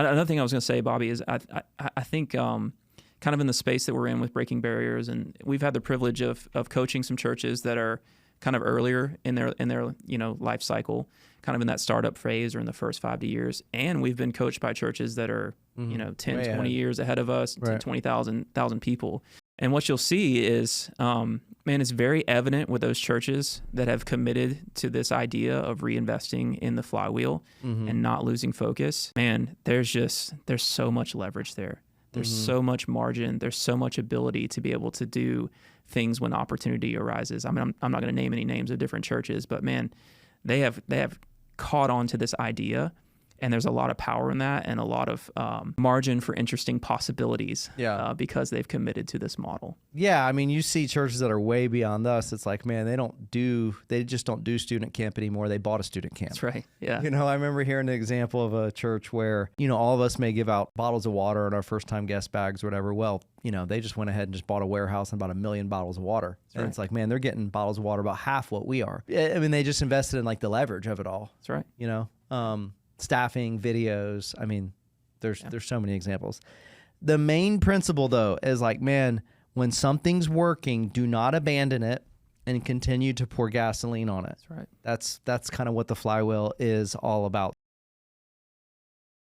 Another thing I was going to say, Bobby, is I think kind of in the space that we're in with breaking barriers, and we've had the privilege of coaching some churches that are kind of earlier in their life cycle, kind of in that startup phase or in the first 5 years. And we've been coached by churches that are 10, 20 years ahead of us, right. 20,000 people. And what you'll see is, man, it's very evident with those churches that have committed to this idea of reinvesting in the flywheel and not losing focus. Man, there's so much leverage there. There's so much margin. There's so much ability to be able to do things when opportunity arises. I mean, I'm not going to name any names of different churches, but man, they have caught on to this idea. And there's a lot of power in that and a lot of margin for interesting possibilities because they've committed to this model. Yeah, I mean, you see churches that are way beyond us. It's like, man, they just don't do student camp anymore. They bought a student camp. That's right, yeah. I remember hearing an example of a church where, all of us may give out bottles of water in our first-time guest bags or whatever. Well, they just went ahead and just bought a warehouse and bought 1 million bottles of water. And it's like, man, they're getting bottles of water about half what we are. I mean, they just invested in like the leverage of it all. That's right. Staffing, videos. I mean, there's so many examples. The main principle, though, is like, man, when something's working, do not abandon it and continue to pour gasoline on it. That's right. That's kind of what the flywheel is all about.